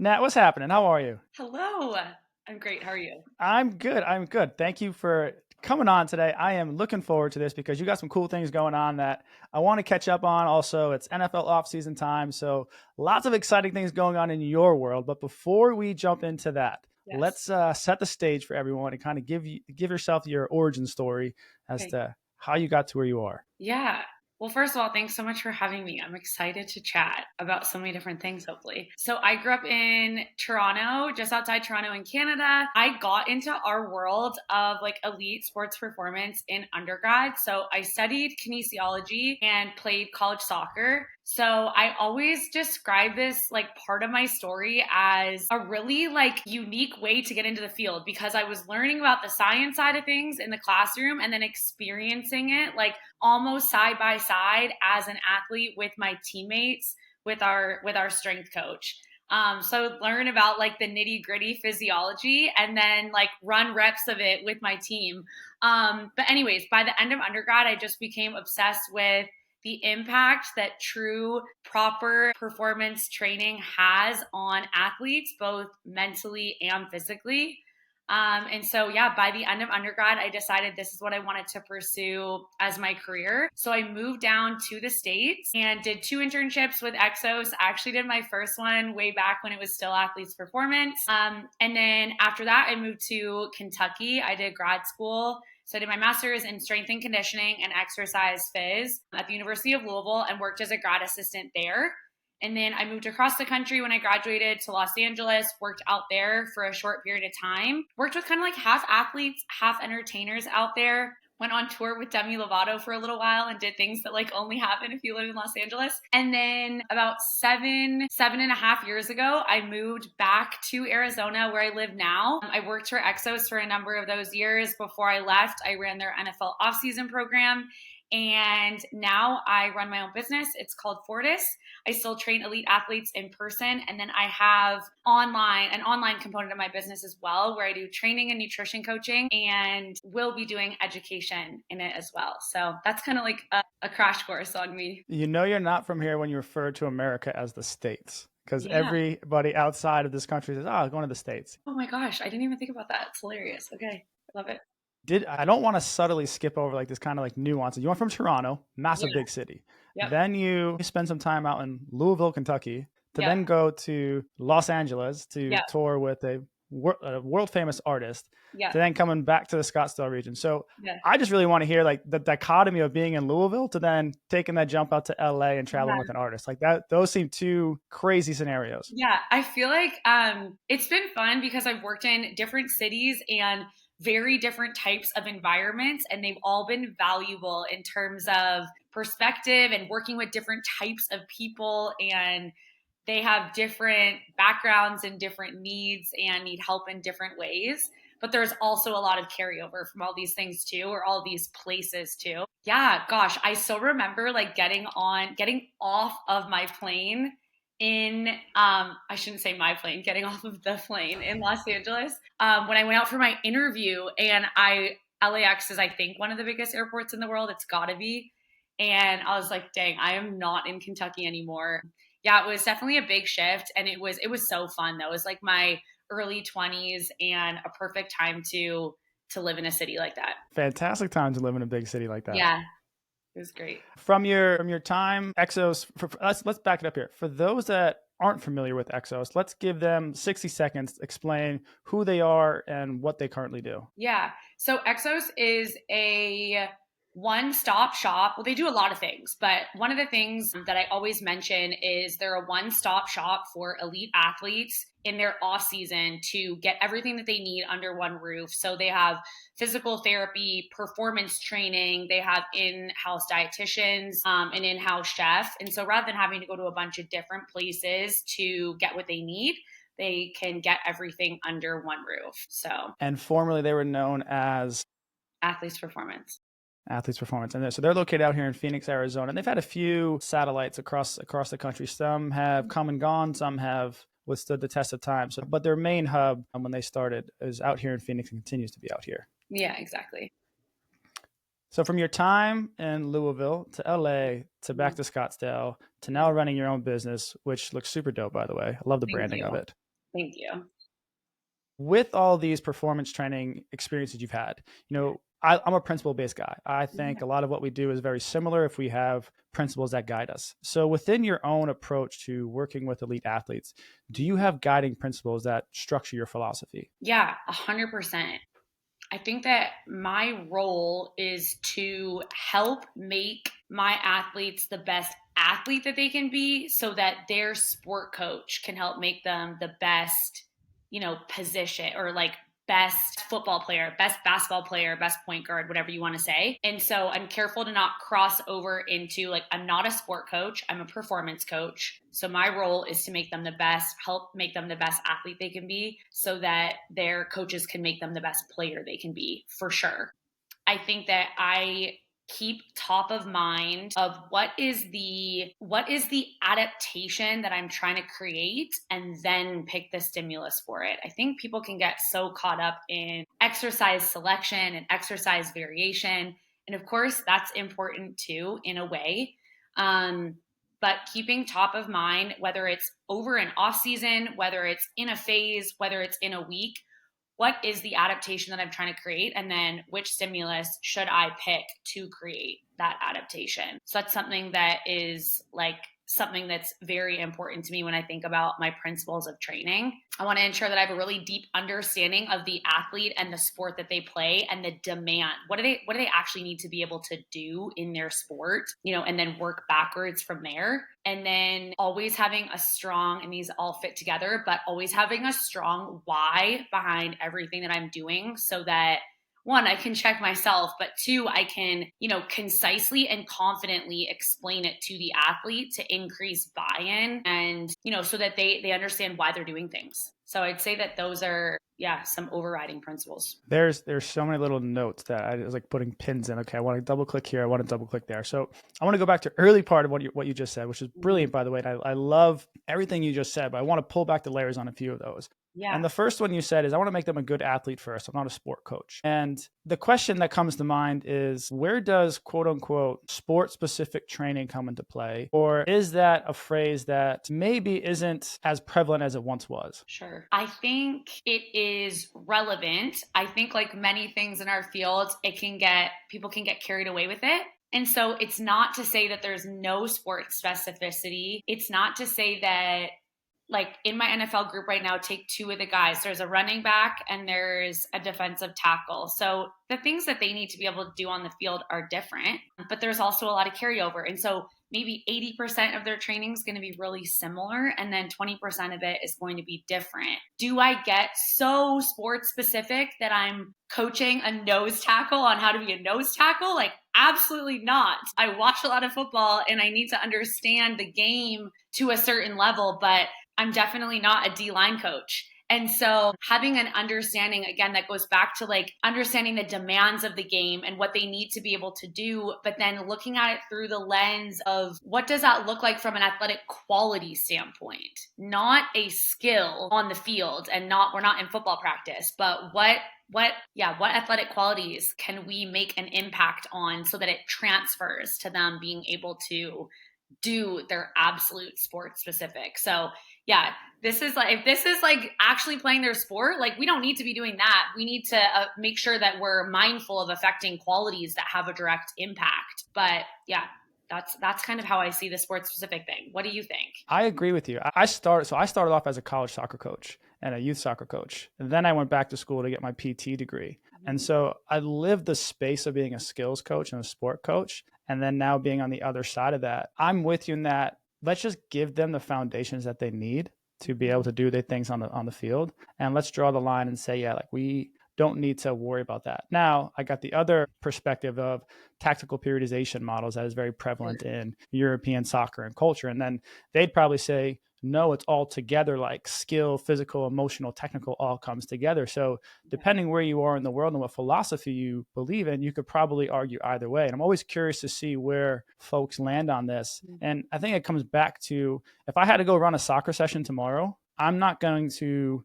Nat, what's happening? How are you? Hello. I'm great. How are you? I'm good. I'm good. Thank you for coming on today. I am looking forward to this because you got some cool things going on that I want to catch up on. Also, it's NFL offseason time, so lots of exciting things going on in your world. But before we jump into that, Yes. let's set the stage for everyone and kind of give yourself your origin story as Okay. to how you got to where you are. Yeah. Well, first of all, thanks so much for having me. I'm excited to chat about so many different things, hopefully. So, I grew up in Toronto, just outside Toronto in Canada. I got into our world of like elite sports performance in undergrad. So, I studied kinesiology and played college soccer. So I always describe this like part of my story as a really like unique way to get into the field because I was learning about the science side of things in the classroom and then experiencing it like almost side by side as an athlete with my teammates with our strength coach. So learn about like the nitty gritty physiology and then like run reps of it with my team. But anyways, by the end of undergrad, I just became obsessed with the impact that true proper performance training has on athletes, both mentally and physically. And so, by the end of undergrad, I decided this is what I wanted to pursue as my career. So I moved down to the States and did two internships with EXOS. I actually did my first one way back when it was still Athletes Performance. And then after that, I moved to Kentucky. I did grad school. So I did my master's in strength and conditioning and exercise phys at the University of Louisville and worked as a grad assistant there. And then I moved across the country when I graduated to Los Angeles, worked out there for a short period of time, worked with kind of like half athletes, half entertainers out there. Went on tour with Demi Lovato for a little while and did things that like only happen if you live in Los Angeles. And then about 7.5 years ago, I moved back to Arizona where I live now. I worked for Exos for a number of those years. Before I left, I ran their NFL offseason program. And now I run my own business. It's called Fortis. I still train elite athletes in person. And then I have an online component of my business as well, where I do training and nutrition coaching and will be doing education in it as well. So that's kind of like a crash course on me. You know you're not from here when you refer to America as the States, because Yeah. everybody outside of this country says, "Oh, going to the States." Oh my gosh. I didn't even think about that. It's hilarious. Okay. Love it. Did I don't want to subtly skip over like this kind of like nuances. You went from Toronto, massive Yeah. big city. Yep. Then you spend some time out in Louisville, Kentucky, to Yep. then go to Los Angeles to Yep. tour with a world famous artist, Yep. to then coming back to the Scottsdale region. So Yeah. I just really want to hear like the dichotomy of being in Louisville to then taking that jump out to LA and traveling with Yeah. an artist. Like that, those seem two crazy scenarios. Yeah, I feel like it's been fun because I've worked in different cities and very different types of environments, and they've all been valuable in terms of perspective and working with different types of people. And they have different backgrounds and different needs and need help in different ways. But there's also a lot of carryover from all these things too, or all these places too. Yeah, gosh, I still remember like getting off of my plane in I shouldn't say my plane, getting off of the plane in Los Angeles when I went out for my interview. And LAX is I think one of the biggest airports in the world. It's gotta be. And I was like, dang, I am not in Kentucky anymore. Yeah, it was definitely a big shift, and it was so fun though. It was like my early 20s and a perfect time to live in a city like that. Fantastic time to live in a big city like that. Yeah, it was great. From your time Exos, let's back it up here. For those that aren't familiar with Exos, let's give them 60 seconds to explain who they are and what they currently do. Yeah. So Exos is a one-stop shop. Well, they do a lot of things, but one of the things that I always mention is they're a one-stop shop for elite athletes in their off season to get everything that they need under one roof. So they have physical therapy, performance training, they have in-house dietitians, an in-house chef. And so rather than having to go to a bunch of different places to get what they need, they can get everything under one roof. So And formerly they were known as athletes performance. Athletes Performance. And so they're located out here in Phoenix, Arizona. And they've had a few satellites across the country. Some have come and gone, some have withstood the test of time. So, but their main hub when they started is out here in Phoenix and continues to be out here. Yeah, exactly. So from your time in Louisville to LA to back to Scottsdale to now running your own business, which looks super dope, by the way. I love the Thank branding of you. it. Thank you. With all these performance training experiences you've had, I'm a principle based guy. I think a lot of what we do is very similar if we have principles that guide us. So within your own approach to working with elite athletes, do you have guiding principles that structure your philosophy? Yeah, 100%. I think that my role is to help make my athletes the best athlete that they can be so that their sport coach can help make them the best, position or like best football player, best basketball player, best point guard, whatever you want to say. And so I'm careful to not cross over into like, I'm not a sport coach, I'm a performance coach. So my role is to make them the best, help make them the best athlete they can be so that their coaches can make them the best player they can be, for sure. I think that I keep top of mind of what is the adaptation that I'm trying to create, and then pick the stimulus for it. I think people can get so caught up in exercise selection and exercise variation, and of course that's important too in a way. But keeping top of mind, whether it's over an off season, whether it's in a phase, whether it's in a week, what is the adaptation that I'm trying to create? And then which stimulus should I pick to create that adaptation? So that's something that is like something that's very important to me when I think about my principles of training. I want to ensure that I have a really deep understanding of the athlete and the sport that they play and the demand. What do they actually need to be able to do in their sport, and then work backwards from there. And then always having a strong, and these all fit together, but always having a strong why behind everything that I'm doing so that one, I can check myself, but two, I can, concisely and confidently explain it to the athlete to increase buy-in and, so that they understand why they're doing things. So I'd say that those are, some overriding principles. There's so many little notes that I was like putting pins in. Okay, I want to double click here. I want to double click there. So I want to go back to early part of what you just said, which is brilliant, by the way. And I love everything you just said, but I want to pull back the layers on a few of those. Yeah. And the first one you said is, I want to make them a good athlete first. I'm not a sport coach. And the question that comes to mind is, where does quote unquote sport specific training come into play? Or is that a phrase that maybe isn't as prevalent as it once was? Sure. I think it is relevant. I think like many things in our field, people can get carried away with it. And so it's not to say that there's no sport specificity. It's not to say that, like in my NFL group right now, take two of the guys. There's a running back and there's a defensive tackle. So the things that they need to be able to do on the field are different, but there's also a lot of carryover. And so maybe 80% of their training is going to be really similar, and then 20% of it is going to be different. Do I get so sports specific that I'm coaching a nose tackle on how to be a nose tackle? Like, absolutely not. I watch a lot of football and I need to understand the game to a certain level, but I'm definitely not a D-line coach. And so having an understanding, again, that goes back to like understanding the demands of the game and what they need to be able to do, but then looking at it through the lens of what does that look like from an athletic quality standpoint, not a skill on the field, and we're not in football practice, but what athletic qualities can we make an impact on so that it transfers to them being able to do their absolute sport specific. So if this is like actually playing their sport, like we don't need to be doing that. We need to make sure that we're mindful of affecting qualities that have a direct impact. But that's kind of how I see the sport specific thing. What do you think? I agree with you. I started off as a college soccer coach and a youth soccer coach. And then I went back to school to get my PT degree. And so I lived the space of being a skills coach and a sport coach. And then now being on the other side of that, I'm with you in that let's just give them the foundations that they need to be able to do their things on the field. And let's draw the line and say, we don't need to worry about that. Now, I got the other perspective of tactical periodization models that is very prevalent in European soccer and culture. And then they'd probably say, no, it's all together, like skill, physical, emotional, technical, all comes together. So depending where you are in the world and what philosophy you believe in, you could probably argue either way. And I'm always curious to see where folks land on this. And I think it comes back to, if I had to go run a soccer session tomorrow, I'm not going to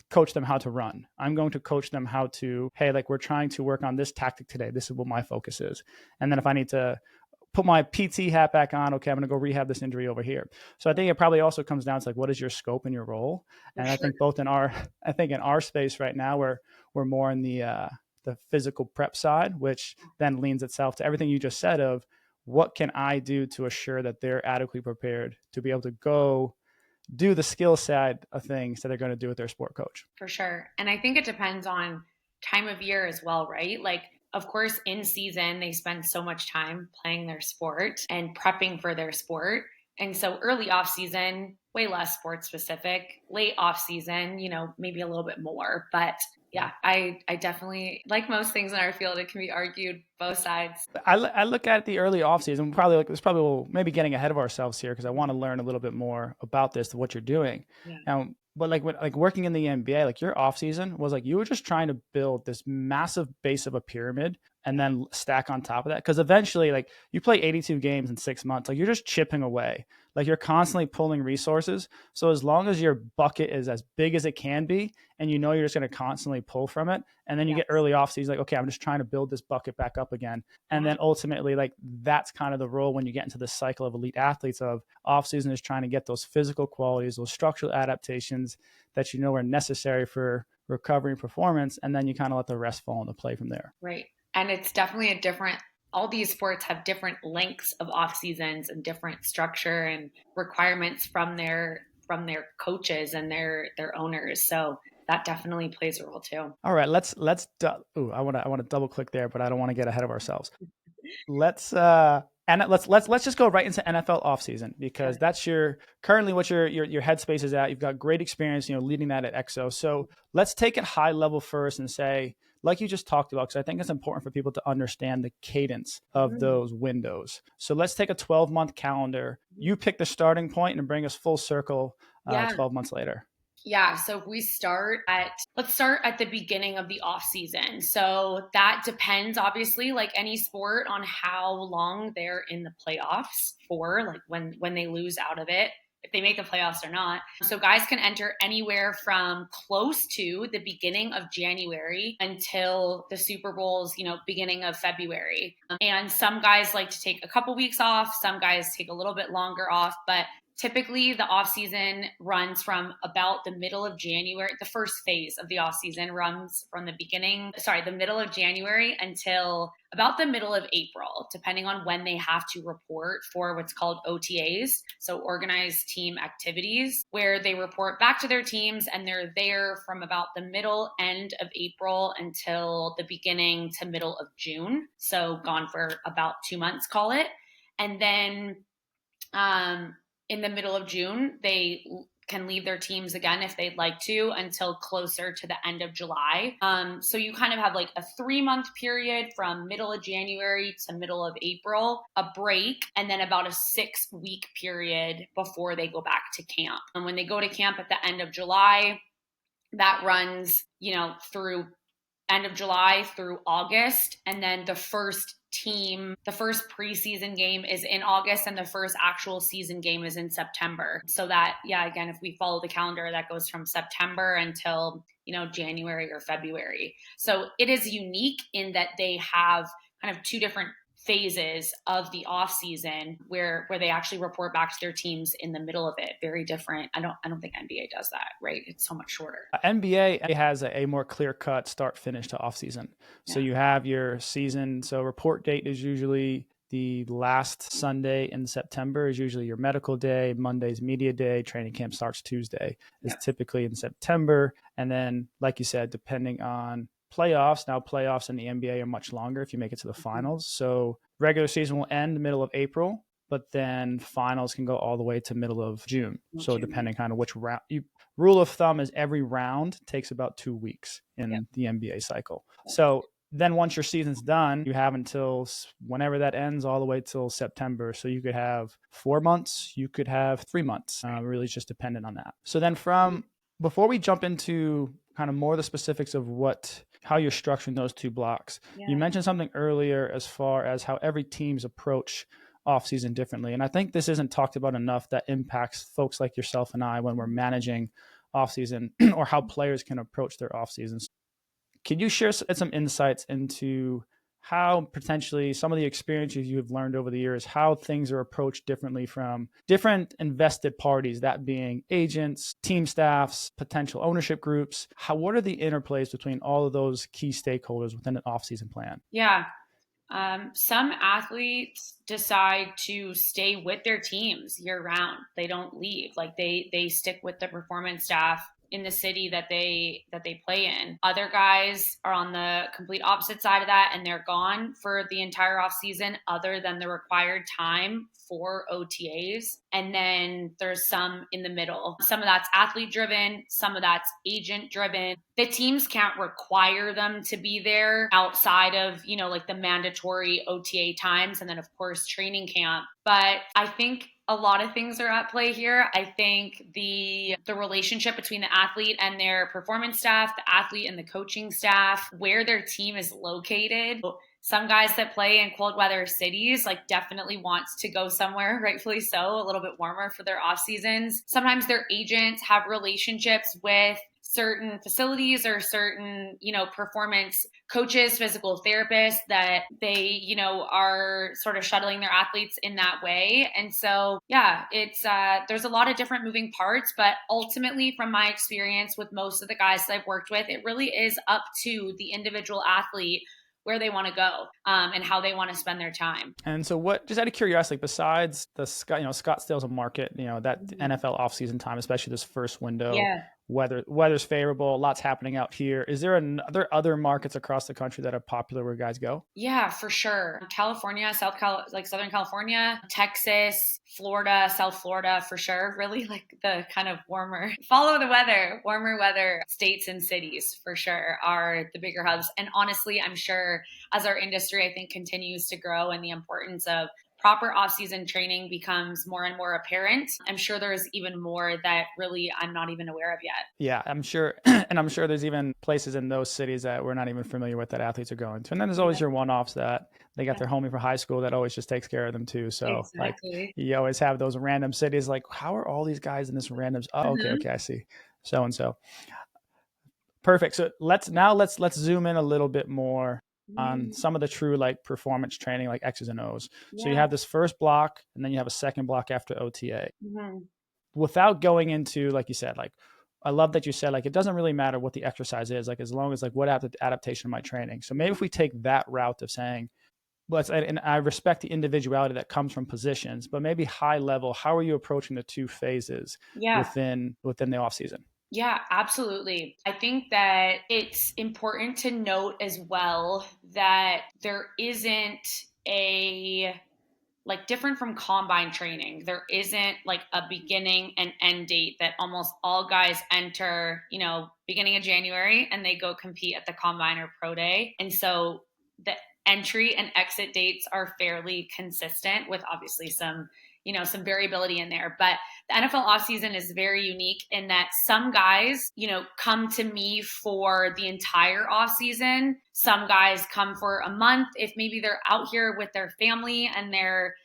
coach them how to run. I'm going to coach them how to, hey, like we're trying to work on this tactic today. This is what my focus is. And then if I need to put my PT hat back on. Okay, I'm going to go rehab this injury over here. So I think it probably also comes down to like, what is your scope and your role? And I think both in our space right now, we're more in the physical prep side, which then leans itself to everything you just said of what can I do to assure that they're adequately prepared to be able to go do the skill side of things that they're going to do with their sport coach. For sure. And I think it depends on time of year as well, right? Like, of course, in season, they spend so much time playing their sport and prepping for their sport. And so early off season, way less sports specific. Late off season, maybe a little bit more. But yeah, I definitely, like most things in our field, it can be argued both sides. I look at the early offseason, maybe getting ahead of ourselves here because I want to learn a little bit more about this, what you're doing. Yeah. Now, but like working in the NBA, like your offseason was like you were just trying to build this massive base of a pyramid and then stack on top of that. Because eventually, like you play 82 games in 6 months, like you're just chipping away. Like you're constantly pulling resources. So as long as your bucket is as big as it can be, and you're just going to constantly pull from it, and then you get early off season, like, okay, I'm just trying to build this bucket back up again. And then ultimately, like that's kind of the role when you get into the cycle of elite athletes of off season is trying to get those physical qualities, those structural adaptations that are necessary for recovery and performance. And then you kind of let the rest fall into play from there. Right. And it's definitely all these sports have different lengths of off seasons and different structure and requirements from their coaches and their owners. So that definitely plays a role too. All right, let's I want to double click there, but I don't want to get ahead of ourselves. Let's just go right into NFL offseason because that's currently what your headspace is at. You've got great experience, leading that at EXOS. So let's take it high level first and say, like you just talked about, because I think it's important for people to understand the cadence of those windows. So let's take a 12-month calendar. You pick the starting point and bring us full circle 12 months later. Yeah. So if let's start at the beginning of the off season. So that depends, obviously, like any sport, on how long they're in the playoffs for, like when they lose out of it, if they make the playoffs or not. So guys can enter anywhere from close to the beginning of January until the Super Bowl's, beginning of February. And some guys like to take a couple weeks off. Some guys take a little bit longer off, but typically the off season runs from about the middle of January. The first phase of the off season runs from the middle of January until about the middle of April, depending on when they have to report for what's called OTAs. So organized team activities, where they report back to their teams and they're there from about the end of April until the beginning to middle of June. So gone for about 2 months, call it. And then, in the middle of June, they can leave their teams again if they'd like to until closer to the end of July. So you kind of have like a 3-month period from middle of January to middle of April, a break, and then about a 6-week period before they go back to camp. And when they go to camp at the end of July, that runs, through end of July through August. And then the first preseason game is in August and the first actual season game is in September. So that, again, if we follow the calendar, that goes from September until, January or February. So it is unique in that they have kind of 2 different phases of the off season where they actually report back to their teams in the middle of it. Very different. I don't think NBA does that, right? It's so much shorter. NBA has a more clear-cut start finish to off season. So you have your season. So report date is usually the last Sunday in September is usually your medical day. Monday's media day. Training camp starts Tuesday. Is typically in September. And then, like you said, depending on playoffs. Now playoffs in the NBA are much longer if you make it to the finals. So regular season will end the middle of April, but then finals can go all the way to middle of June. So depending kind of which round, rule of thumb is every round takes about 2 weeks in the NBA cycle. So then once your season's done, you have until whenever that ends all the way till September. So you could have 4 months, you could have 3 months. Really it's just dependent on that. So then before we jump into kind of more the specifics of how you're structuring those 2 blocks. You mentioned something earlier as far as how every team's approach offseason differently. And I think this isn't talked about enough that impacts folks like yourself and I when we're managing offseason or how players can approach their offseasons. Can you share some insights into how potentially some of the experiences you have learned over the years, how things are approached differently from different invested parties, that being agents, team staffs, potential ownership groups. What are the interplays between all of those key stakeholders within an off-season plan? Yeah. Some athletes decide to stay with their teams year round. They don't leave. Like they stick with the performance staff in the city that they play in. Other guys are on the complete opposite side of that, and they're gone for the entire off season other than the required time for OTAs. And then there's some in the middle. Some of that's athlete driven, some of that's agent driven. The teams can't require them to be there outside of, like the mandatory OTA times and then of course training camp. But I think a lot of things are at play here. I think the relationship between the athlete and their performance staff, the athlete and the coaching staff, where their team is located. Some guys that play in cold weather cities definitely wants to go somewhere, rightfully so, a little bit warmer for their off seasons. Sometimes their agents have relationships with certain facilities or certain, performance coaches, physical therapists that they, are sort of shuttling their athletes in that way. And so, yeah, it's, there's a lot of different moving parts, but ultimately from my experience with most of the guys that I've worked with, it really is up to the individual athlete where they want to go and how they want to spend their time. And so what, just out of curiosity, besides the, Scottsdale's a market, that NFL offseason time, especially this first window, weather's favorable, lots happening out here. Is there other markets across the country that are popular where guys go? Yeah, for sure. California, Southern California, Texas, Florida, South Florida, for sure. Really the kind of warmer weather states and cities for sure are the bigger hubs. And honestly, I'm sure as our industry, I think, continues to grow and the importance of proper off-season training becomes more and more apparent, I'm sure there's even more that really I'm not even aware of yet. Yeah, I'm sure. And I'm sure there's even places in those cities that we're not even familiar with that athletes are going to. And then there's always your one-offs that they got their homie for high school that always just takes care of them too. So exactly. You always have those random cities how are all these guys in this random? Oh, okay, I see. So-and-so. Perfect. So let's zoom in a little bit more on some of the true performance training, like X's and O's. So you have this first block and then you have a second block after OTA. Without going into, like you said, I love that you said, it doesn't really matter what the exercise is, as long as what adaptation of my training. So maybe if we take that route of saying, and I respect the individuality that comes from positions, but maybe high level, how are you approaching the two phases within the off season? Yeah, absolutely. I think that it's important to note as well that there isn't a different from combine training. There isn't a beginning and end date that almost all guys enter, beginning of January and they go compete at the combine or pro day. And so the entry and exit dates are fairly consistent with obviously some variability in there. But the NFL offseason is very unique in that some guys, come to me for the entire offseason. Some guys come for a month if maybe they're out here with their family and they're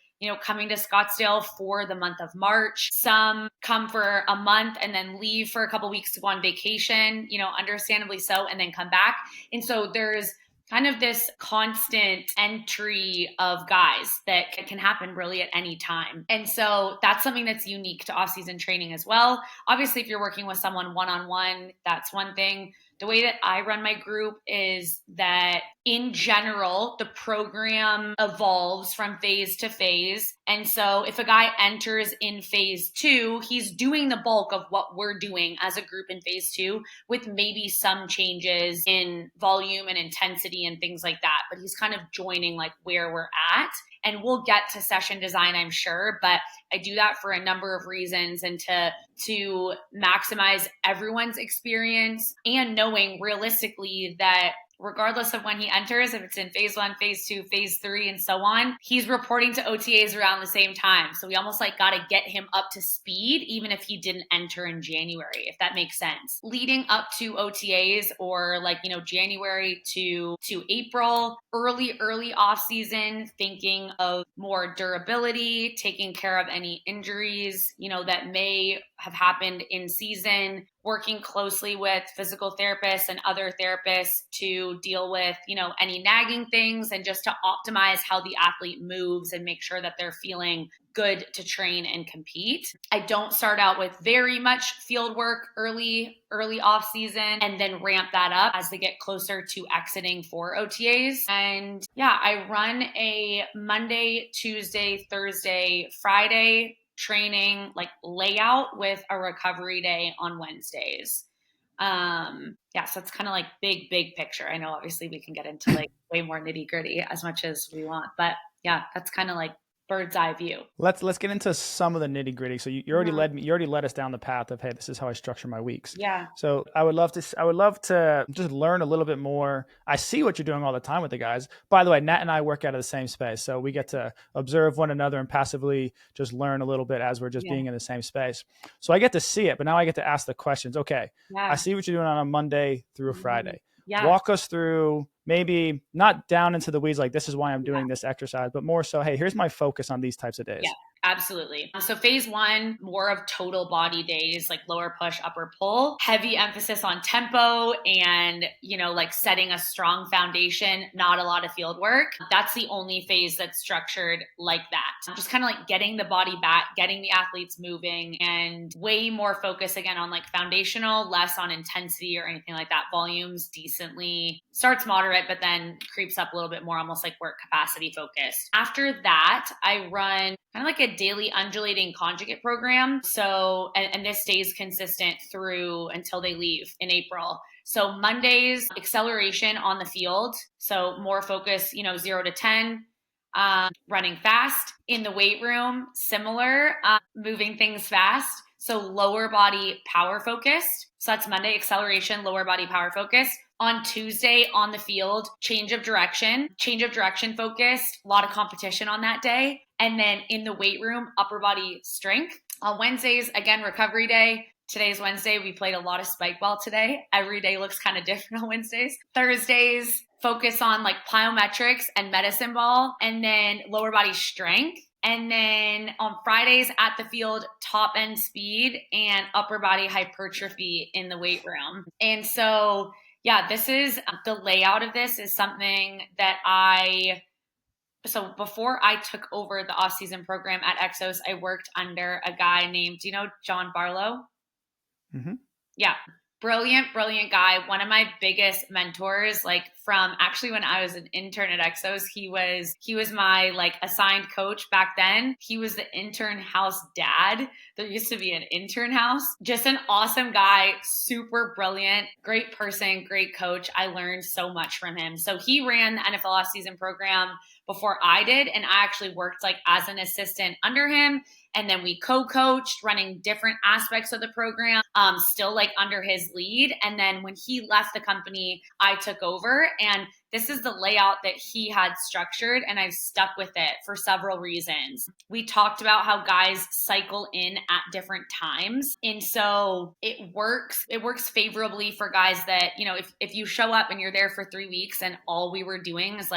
coming to Scottsdale for the month of March. Some come for a month and then leave for a couple weeks to go on vacation, understandably so, and then come back. And so there's kind of this constant entry of guys that can happen really at any time. And so that's something that's unique to off-season training as well. Obviously, if you're working with someone one-on-one, that's one thing. The way that I run my group is that in general, the program evolves from phase to phase. And so if a guy enters in phase 2, he's doing the bulk of what we're doing as a group in phase 2 with maybe some changes in volume and intensity and things like that. But he's kind of joining where we're at. And we'll get to session design, I'm sure, but I do that for a number of reasons and to maximize everyone's experience and knowing realistically that regardless of when he enters, if it's in phase 1, phase 2, phase 3, and so on, he's reporting to OTAs around the same time. So we almost got to get him up to speed, even if he didn't enter in January, if that makes sense. Leading up to OTAs or January to April, early off season, thinking of more durability, taking care of any injuries, that may have happened in season, working closely with physical therapists and other therapists to deal with, any nagging things and just to optimize how the athlete moves and make sure that they're feeling good to train and compete. I don't start out with very much field work early off season and then ramp that up as they get closer to exiting for OTAs. And I run a Monday, Tuesday, Thursday, Friday training layout with a recovery day on Wednesdays. So it's kind of big picture. I know obviously we can get into way more nitty gritty as much as we want, but that's kind of bird's eye view. Let's get into some of the nitty gritty. So you already led us down the path of, hey, this is how I structure my weeks. Yeah. So I would love to just learn a little bit more. I see what you're doing all the time with the guys. By the way, Nat and I work out of the same space, so we get to observe one another and passively just learn a little bit as we're just being in the same space. So I get to see it, but now I get to ask the questions. Okay, I see what you're doing on a Monday through a Friday. Yeah. Walk us through, maybe not down into the weeds, this is why I'm doing this exercise, but more so, hey, here's my focus on these types of days. Yeah, absolutely. So phase 1, more of total body days, lower push, upper pull, heavy emphasis on tempo and, setting a strong foundation, not a lot of field work. That's the only phase that's structured like that. Just kind of getting the body back, getting the athletes moving, and way more focus again on foundational, less on intensity or anything like that. Volumes decently starts moderate, but then creeps up a little bit more, almost work capacity focused. After that, I run kind of a daily undulating conjugate program. So, and this stays consistent through until they leave in April. So Mondays, acceleration on the field. So more focus, 0 to 10, running fast. In the weight room, similar, moving things fast. So lower body power focused. So that's Monday, acceleration, lower body power focused. On Tuesday, on the field, change of direction focused, a lot of competition on that day. And then in the weight room, upper body strength. On Wednesdays, again, recovery day. Today's Wednesday. We played a lot of spike ball today. Every day looks kind of different on Wednesdays. Thursdays, focus on plyometrics and medicine ball, and then lower body strength. And then on Fridays at the field, top end speed and upper body hypertrophy in the weight room. And so, this is the layout of this is something that so before I took over the off-season program at EXOS, I worked under a guy named, do you know John Barlow? Mm-hmm. Yeah. Brilliant guy. One of my biggest mentors, from actually when I was an intern at EXOS, he was my assigned coach back then. He was the intern house dad. There used to be an intern house. Just an awesome guy, super brilliant, great person, great coach. I learned so much from him. So he ran the NFL off-season program before I did, and I actually worked as an assistant under him. And then we co-coached, running different aspects of the program, still under his lead. And then when he left the company, I took over. And this is the layout that he had structured, and I've stuck with it for several reasons. We talked about how guys cycle in at different times. And so it works favorably for guys that, if you show up and you're there for 3 weeks and all we were doing is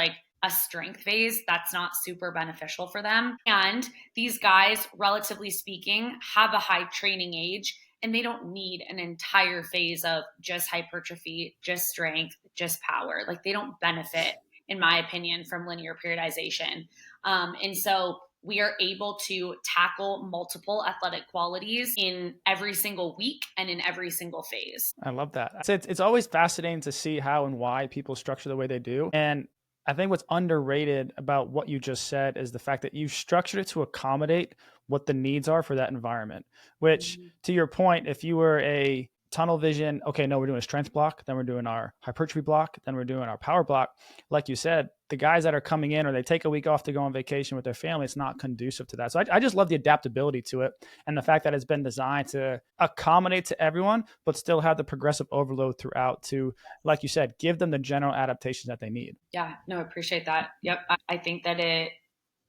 a strength phase, that's not super beneficial for them. And these guys, relatively speaking, have a high training age, and they don't need an entire phase of just hypertrophy, just strength, just power. They don't benefit, in my opinion, from linear periodization. And so we are able to tackle multiple athletic qualities in every single week and in every single phase. I love that. It's always fascinating to see how and why people structure the way they do. And I think what's underrated about what you just said is the fact that you structured it to accommodate what the needs are for that environment, which to your point, if you were a tunnel vision, okay, no, we're doing a strength block, then we're doing our hypertrophy block, then we're doing our power block. Like you said, the guys that are coming in or they take a week off to go on vacation with their family, it's not conducive to that. So I just love the adaptability to it and the fact that it's been designed to accommodate to everyone, but still have the progressive overload throughout to, like you said, give them the general adaptations that they need. Yeah, no, I appreciate that. Yep. I think that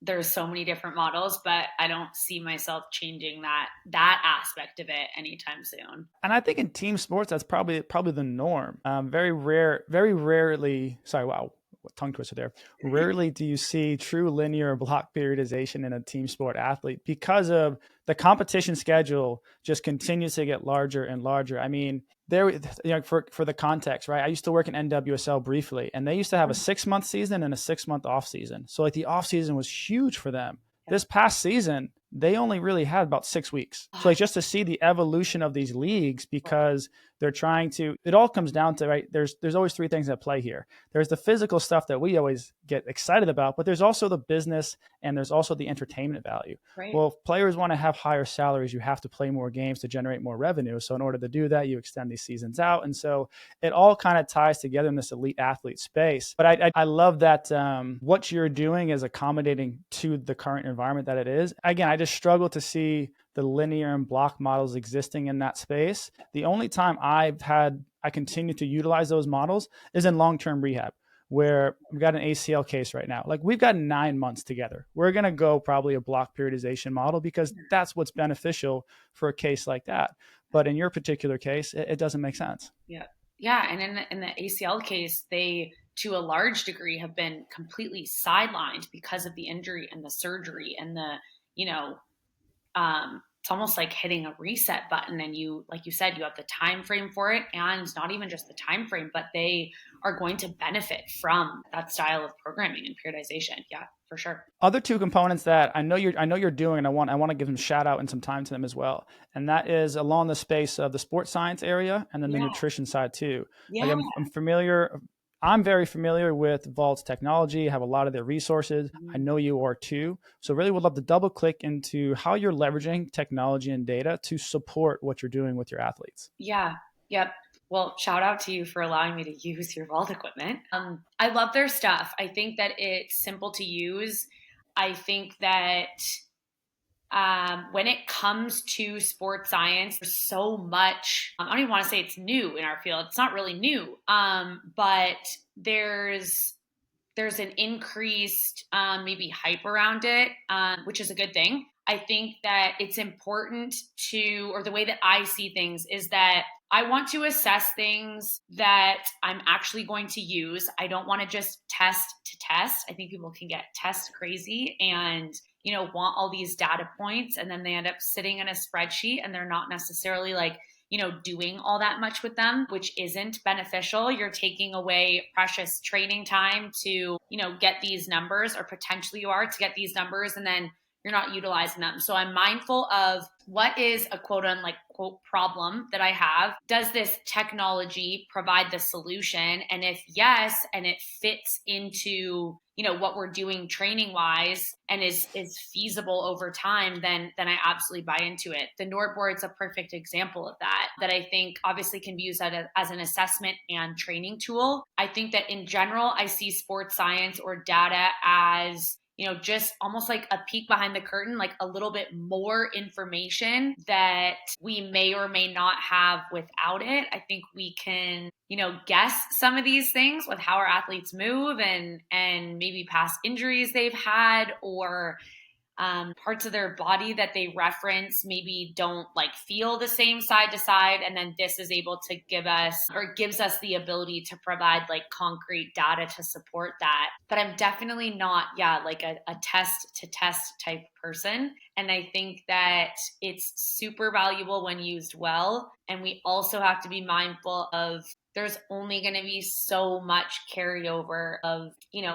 there's so many different models, but I don't see myself changing that aspect of it anytime soon. And I think in team sports, that's probably the norm. Very rarely. Sorry, wow. tongue twister there. Rarely do you see true linear block periodization in a team sport athlete because of the competition schedule just continues to get larger and larger. I mean, there, for the context, right? I used to work in NWSL briefly, and they used to have a 6-month season and a 6-month off season. So like the off season was huge for them. This past season, they only really had about 6 weeks. So like just to see the evolution of these leagues, because they're trying to, it all comes down to, right, there's always 3 things at play here. There's the physical stuff that we always get excited about, but there's also the business and there's also the entertainment value. Right. Well, if players want to have higher salaries, you have to play more games to generate more revenue. So in order to do that, you extend these seasons out. And so it all kind of ties together in this elite athlete space. But I love that what you're doing is accommodating to the current environment that it is. Again, I just struggle to see the linear and block models existing in that space. The only time I continue to utilize those models is in long-term rehab, where we've got an ACL case right now. Like we've got 9 months together. We're going to go probably a block periodization model because that's what's beneficial for a case like that. But in your particular case, it doesn't make sense. Yeah. Yeah. And in the ACL case, they, to a large degree, have been completely sidelined because of the injury and the surgery and the, it's almost like hitting a reset button, and you, like you said, you have the time frame for it, and not even just the time frame, but they are going to benefit from that style of programming and periodization. Yeah, for sure. Other 2 components that I know you're doing, and I want to give them shout out and some time to them as well, and that is along the space of the sports science area and then the nutrition side too. Yeah. Like I'm very familiar with Vault's technology. I have a lot of their resources. I know you are too. So really would love to double click into how you're leveraging technology and data to support what you're doing with your athletes. Yeah. Yep. Well, shout out to you for allowing me to use your Vault equipment. I love their stuff. I think that it's simple to use. I think that when it comes to sports science, there's so much, I don't even want to say it's new in our field. It's not really new, but there's an increased maybe hype around it, which is a good thing. I think that it's important or the way that I see things is that I want to assess things that I'm actually going to use. I don't want to just test to test. I think people can get test crazy and want all these data points, and then they end up sitting in a spreadsheet and they're not necessarily doing all that much with them, which isn't beneficial. You're taking away precious training time to, get these numbers, or potentially you are to get these numbers, and then you're not utilizing them. So I'm mindful of what is a quote unquote problem that I have. Does this technology provide the solution? And if yes, and it fits into, what we're doing training wise and is feasible over time, then I absolutely buy into it. The Nord board's a perfect example of that I think obviously can be used as an assessment and training tool. I think that in general, I see sports science or data as just almost like a peek behind the curtain, like a little bit more information that we may or may not have without it. I think we can, guess some of these things with how our athletes move and maybe past injuries they've had, or parts of their body that they reference maybe don't feel the same side to side. And then this is able to gives us the ability to provide concrete data to support that. But I'm definitely not, a test to test type person. And I think that it's super valuable when used well. And we also have to be mindful of there's only going to be so much carryover of,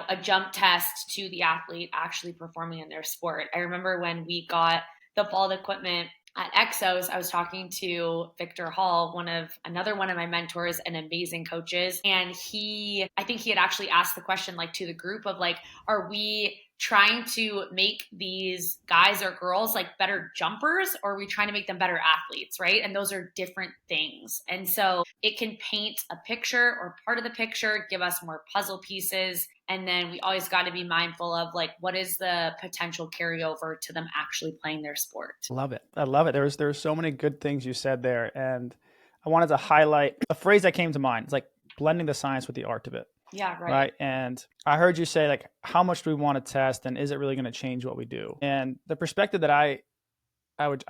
a jump test to the athlete actually performing in their sport. I remember when we got the Vault equipment at EXOS, I was talking to Victor Hall, another one of my mentors and amazing coaches. And I think he had actually asked the question to the group of are we trying to make these guys or girls better jumpers, or are we trying to make them better athletes, right? And those are different things. And so it can paint a picture or part of the picture, give us more puzzle pieces. And then we always got to be mindful of what is the potential carryover to them actually playing their sport. Love it. I love it. There's so many good things you said there. And I wanted to highlight a phrase that came to mind. It's blending the science with the art of it. Yeah, right. Right. And I heard you say how much do we want to test, and is it really going to change what we do? And the perspective that I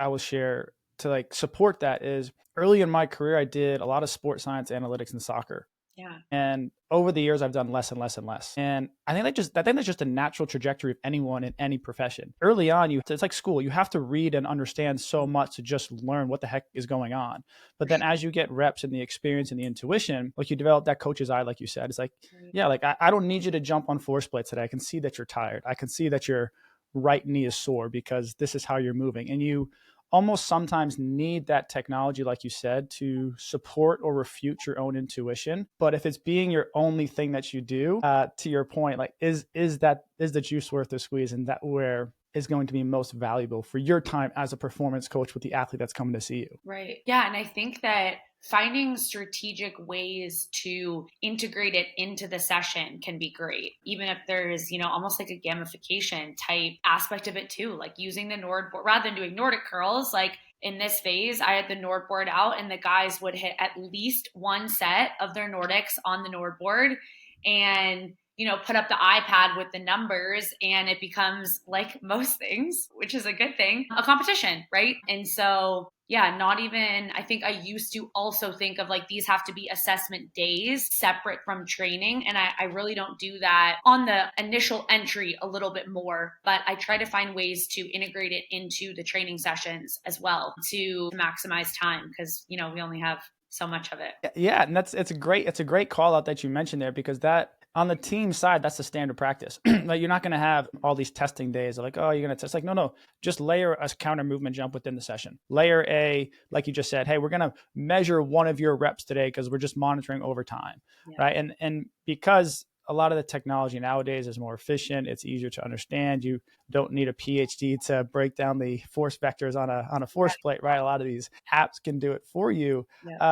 will share to support that is, early in my career, I did a lot of sports science analytics in soccer. Yeah. And over the years, I've done less and less and less. And I think that's just a natural trajectory of anyone in any profession. Early on, it's like school. You have to read and understand so much to just learn what the heck is going on. But then as you get reps and the experience and the intuition, like you develop that coach's eye, like you said, it's like, yeah, like I don't need you to jump on force plates today. I can see that you're tired. I can see that your right knee is sore because this is how you're moving. And you almost sometimes need that technology, like you said, to support or refute your own intuition. But if it's being your only thing that you do, to your point, like is the juice worth the squeeze, and that where is going to be most valuable for your time as a performance coach with the athlete that's coming to see you. Right. Yeah. And I think that finding strategic ways to integrate it into the session can be great. Even if there's, almost like a gamification type aspect of it too, like using the Nord board rather than doing Nordic curls. Like in this phase, I had the Nord board out and the guys would hit at least one set of their Nordics on the Nord board and put up the iPad with the numbers, and it becomes, like most things, which is a good thing, a competition, right? And so, yeah, I think I used to also think of like these have to be assessment days separate from training. And I really don't do that on the initial entry a little bit more, but I try to find ways to integrate it into the training sessions as well to maximize time because, we only have so much of it. Yeah. And it's a great call out that you mentioned there, because that, on the team side, that's the standard practice. Like you're not going to have all these testing days of like, oh, you're going to test. Like, no, just layer a counter movement jump within the session. Layer like you just said, hey, we're going to measure one of your reps today because we're just monitoring over time, right? And because a lot of the technology nowadays is more efficient, it's easier to understand. You don't need a PhD to break down the force vectors on a force plate, right? A lot of these apps can do it for you.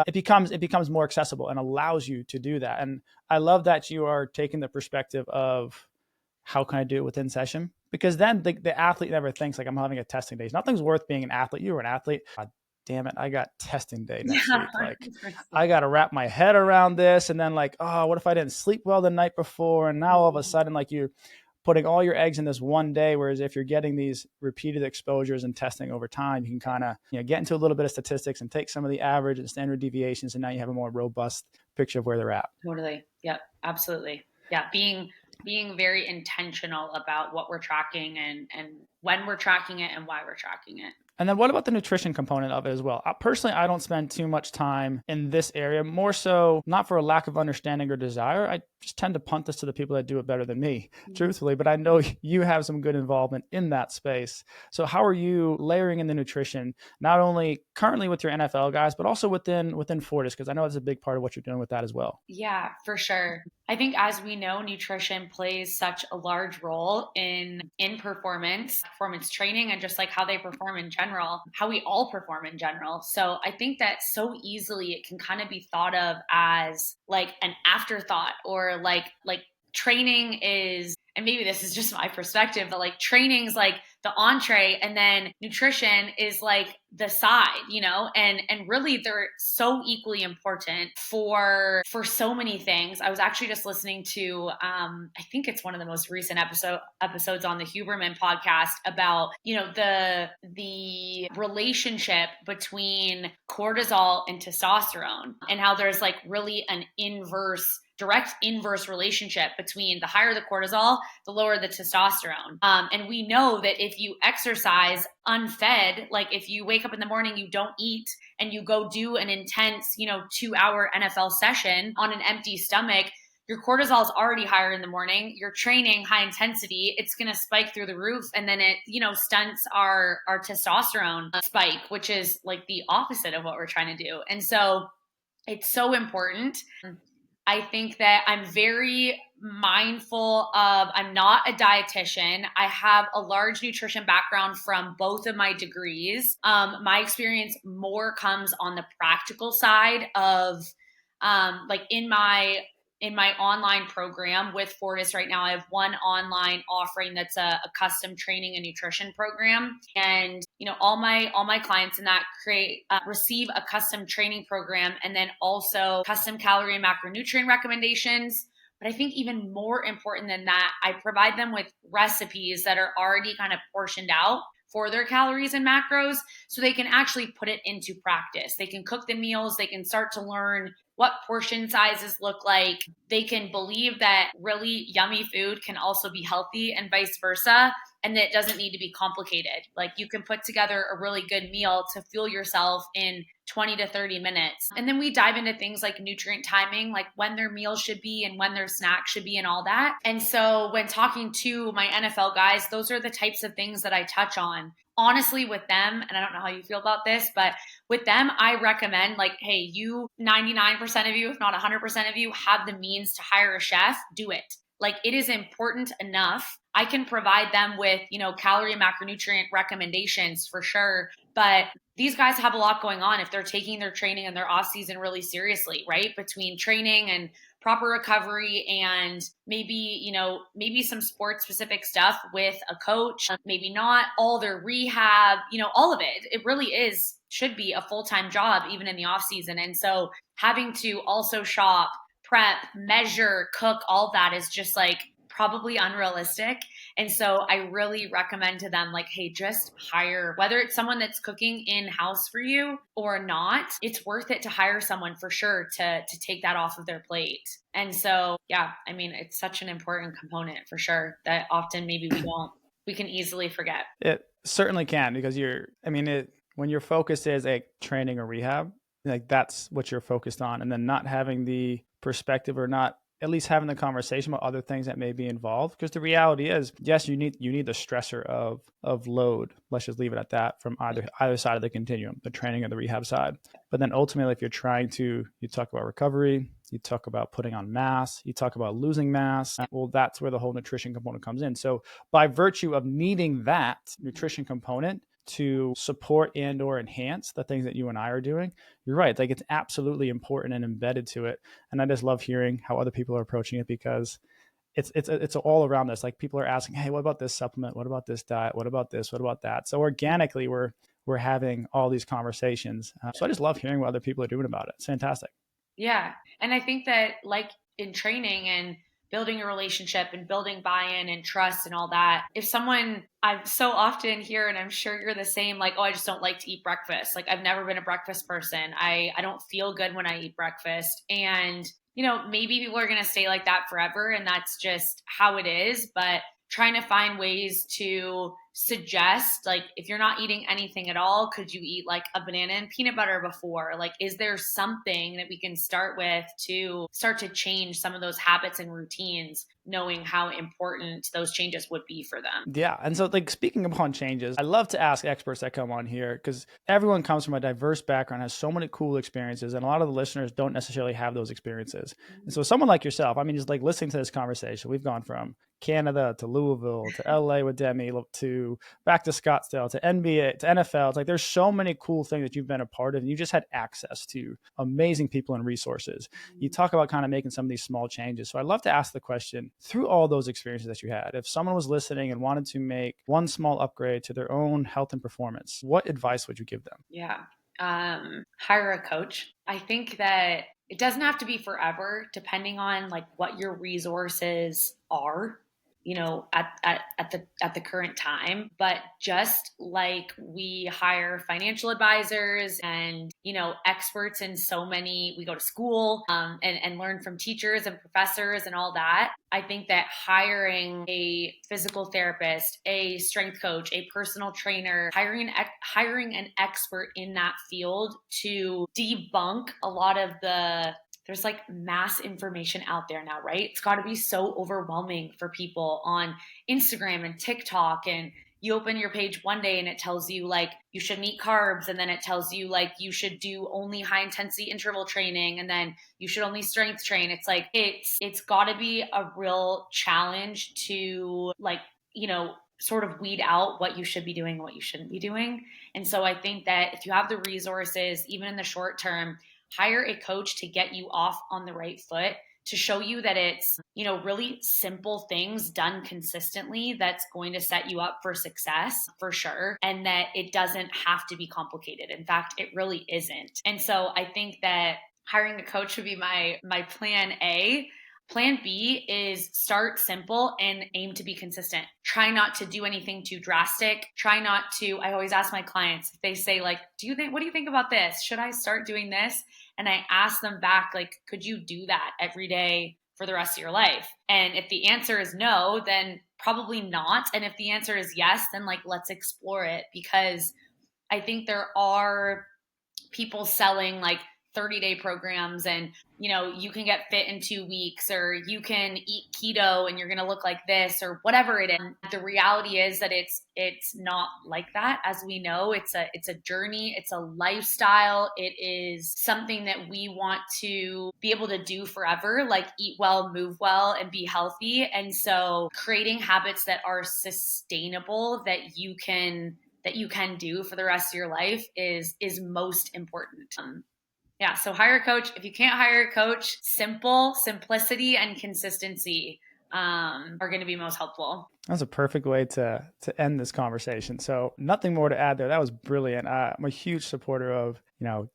It becomes more accessible and allows you to do that. And I love that you are taking the perspective of how can I do it within session? Because then the athlete never thinks like I'm having a testing day. Nothing's worth being an athlete. You were an athlete. God damn it, I got testing day next week. Like I got to wrap my head around this. And then like, oh, what if I didn't sleep well the night before? And now all of a sudden, like you're putting all your eggs in this one day. Whereas if you're getting these repeated exposures and testing over time, you can kind of, get into a little bit of statistics and take some of the average and standard deviations. And now you have a more robust picture of where they're at. Totally. Yep. Absolutely. Yeah. Being very intentional about what we're tracking and when we're tracking it and why we're tracking it. And then what about the nutrition component of it as well? Personally, I don't spend too much time in this area, more so not for a lack of understanding or desire. I just tend to punt this to the people that do it better than me, truthfully. But I know you have some good involvement in that space. So how are you layering in the nutrition, not only currently with your NFL guys, but also within Fortis? Because I know it's a big part of what you're doing with that as well. Yeah, for sure. I think as we know, nutrition plays such a large role in performance training, and just like how they perform in general, how we all perform in general. So I think that so easily it can kind of be thought of as like an afterthought, or like training is, and maybe this is just my perspective, but like training's like the entree and then nutrition is like the side, and really they're so equally important for so many things. I was actually just listening to, I think it's one of the most recent episodes on the Huberman podcast about, the relationship between cortisol and testosterone, and how there's like really an direct inverse relationship between the higher the cortisol, the lower the testosterone. And we know that if you exercise unfed, like if you wake up in the morning, you don't eat, and you go do an intense, 2-hour NFL session on an empty stomach, your cortisol is already higher in the morning. You're training high intensity. It's going to spike through the roof. And then it, stunts our testosterone spike, which is like the opposite of what we're trying to do. And so it's so important. I think that I'm very mindful of, I'm not a dietitian. I have a large nutrition background from both of my degrees. My experience more comes on the practical side of, like in my online program with Fortis right now, I have one online offering that's a custom training and nutrition program. And, all my clients in that receive a custom training program, and then also custom calorie and macronutrient recommendations. But I think even more important than that, I provide them with recipes that are already kind of portioned out for their calories and macros so they can actually put it into practice. They can cook the meals, they can start to learn what portion sizes look like. They can believe that really yummy food can also be healthy and vice versa, and that it doesn't need to be complicated. Like you can put together a really good meal to fuel yourself in 20 to 30 minutes. And then we dive into things like nutrient timing, like when their meals should be and when their snacks should be and all that. And so when talking to my NFL guys, those are the types of things that I touch on. Honestly, with them, and I don't know how you feel about this, but with them, I recommend like, hey, you 99% of you, if not 100% of you, have the means to hire a chef, do it. Like it is important enough. I can provide them with, calorie and macronutrient recommendations for sure. But these guys have a lot going on if they're taking their training and their off season really seriously, right? Between training and proper recovery and maybe some sports specific stuff with a coach, maybe not all their rehab, all of it. It really should be a full-time job, even in the off season. And so having to also shop, prep, measure, cook, all that is just like probably unrealistic. And so I really recommend to them, like, hey, just hire, whether it's someone that's cooking in-house for you or not, it's worth it to hire someone for sure to take that off of their plate. And so, yeah, I mean, it's such an important component for sure that often maybe we can easily forget. It certainly can, because when your focus is a training or rehab, like that's what you're focused on, and then not having the perspective or not at least having the conversation about other things that may be involved. Because the reality is, yes, you need the stressor of load. Let's just leave it at that, from either side of the continuum, the training or the rehab side. But then ultimately, if you're you talk about recovery, you talk about putting on mass, you talk about losing mass. Well, that's where the whole nutrition component comes in. So by virtue of needing that nutrition component to support and or enhance the things that you and I are doing, you're right. Like it's absolutely important and embedded to it. And I just love hearing how other people are approaching it, because it's all around this. Like people are asking, hey, what about this supplement? What about this diet? What about this? What about that? So organically, we're having all these conversations. So I just love hearing what other people are doing about it. It's fantastic. Yeah. And I think that like in training and building a relationship and building buy-in and trust and all that, if someone, I so often hear, and I'm sure you're the same, like, oh, I just don't like to eat breakfast. Like I've never been a breakfast person. I don't feel good when I eat breakfast. And, maybe people are going to stay like that forever, and that's just how it is. But trying to find ways to suggest, like, if you're not eating anything at all, could you eat like a banana and peanut butter before? Like, is there something that we can start with to start to change some of those habits and routines, knowing how important those changes would be for them? Yeah. And so, like, speaking upon changes, I love to ask experts that come on here, because everyone comes from a diverse background, has so many cool experiences, and a lot of the listeners don't necessarily have those experiences. And so someone like yourself, I mean, just like listening to this conversation, we've gone from Canada to Louisville to LA with Demi to back to Scottsdale to NBA to NFL. It's like there's so many cool things that you've been a part of, and you just had access to amazing people and resources. You talk about kind of making some of these small changes. So I'd love to ask the question, through all those experiences that you had, if someone was listening and wanted to make one small upgrade to their own health and performance, what advice would you give them? Yeah. Hire a coach. I think that it doesn't have to be forever, depending on like what your resources are, at the current time. But just like we hire financial advisors and, experts in so many, we go to school and learn from teachers and professors and all that. I think that hiring a physical therapist, a strength coach, a personal trainer, hiring an expert in that field to debunk a lot of there's like mass information out there now, right? It's got to be so overwhelming for people on Instagram and TikTok. And you open your page one day and it tells you like you shouldn't eat carbs. And then it tells you like you should do only high intensity interval training. And then you should only strength train. It's like, it's got to be a real challenge to like, sort of weed out what you should be doing and what you shouldn't be doing. And so I think that if you have the resources, even in the short term, hire a coach to get you off on the right foot, to show you that it's, really simple things done consistently that's going to set you up for success for sure. And that it doesn't have to be complicated. In fact, it really isn't. And so I think that hiring a coach would be my plan A. Plan B is start simple and aim to be consistent. Try not to do anything too drastic. Try not to, I always ask my clients, if they say like, what do you think about this? Should I start doing this? And I ask them back, like, could you do that every day for the rest of your life? And if the answer is no, then probably not. And if the answer is yes, then like, let's explore it, because I think there are people selling like 30-day programs, and you can get fit in 2 weeks, or you can eat keto and you're going to look like this, or whatever it is. The reality is that it's not like that. As we know, it's a journey, it's a lifestyle, it is something that we want to be able to do forever, like eat well, move well, and be healthy. And so creating habits that are sustainable, that you can do for the rest of your life is most important. Yeah, so hire a coach. If you can't hire a coach, simplicity and consistency are going to be most helpful. That's a perfect way to end this conversation. So nothing more to add there. That was brilliant. I'm a huge supporter of,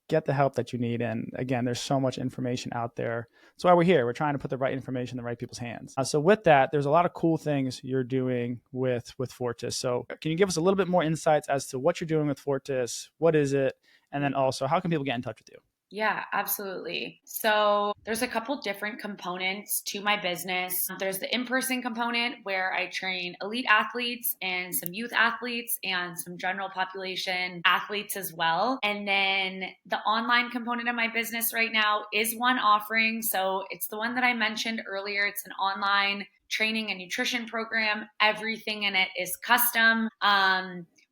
get the help that you need. And again, there's so much information out there. That's why we're here. We're trying to put the right information in the right people's hands. So with that, there's a lot of cool things you're doing with Fortis. So can you give us a little bit more insights as to what you're doing with Fortis? What is it? And then also, how can people get in touch with you? Yeah, absolutely. So there's a couple different components to my business. There's the in-person component where I train elite athletes and some youth athletes and some general population athletes as well. And then the online component of my business right now is one offering. So it's the one that I mentioned earlier. It's an online training and nutrition program. Everything in it is custom.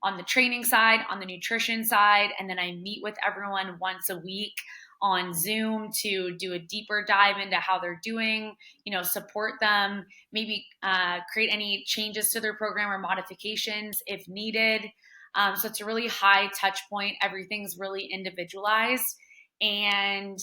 On the training side, on the nutrition side, and then I meet with everyone once a week on Zoom to do a deeper dive into how they're doing, support them, maybe create any changes to their program or modifications if needed. So it's a really high touch point. Everything's really individualized. And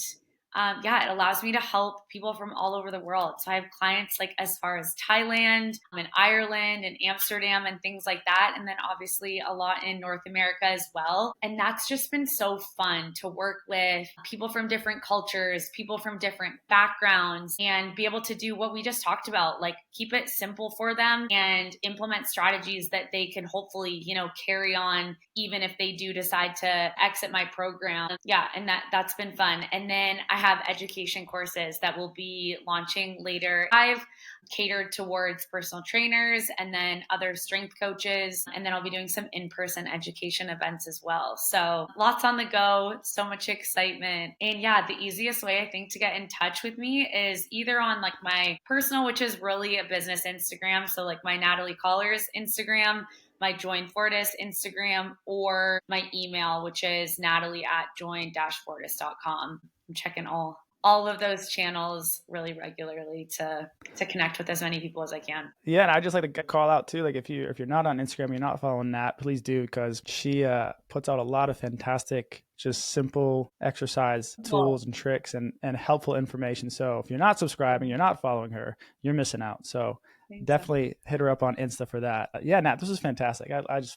it allows me to help people from all over the world. So I have clients like as far as Thailand and Ireland and Amsterdam and things like that. And then obviously a lot in North America as well. And that's just been so fun to work with people from different cultures, people from different backgrounds, and be able to do what we just talked about, like keep it simple for them and implement strategies that they can hopefully, carry on even if they do decide to exit my program. Yeah. And that's been fun. And then I have education courses that will be launching later. I've catered towards personal trainers and then other strength coaches. And then I'll be doing some in-person education events as well. So lots on the go, so much excitement. And yeah, the easiest way I think to get in touch with me is either on like my personal, which is really a business Instagram. So like my Natalie Collars Instagram, my Join Fortis Instagram, or my email, which is natalie@join-fortis.com. I'm checking all of those channels really regularly to connect with as many people as I can. Yeah, and I just like to call out too, like if you're not on Instagram, you're not following Nat, please do, because she puts out a lot of fantastic, just simple exercise tools and tricks and helpful information. So if you're not subscribing, you're not following her, you're missing out. So definitely hit her up on Insta for that. Yeah, Nat, this is fantastic. I just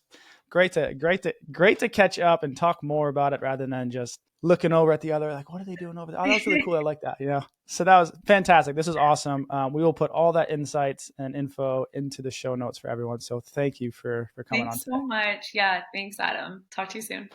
great to catch up and talk more about it rather than just looking over at the other, like, what are they doing over there? Oh, that was really cool. I like that, So that was fantastic. This is awesome. We will put all that insights and info into the show notes for everyone. So thank you for coming on today. Thanks so much. Yeah, thanks, Adam. Talk to you soon.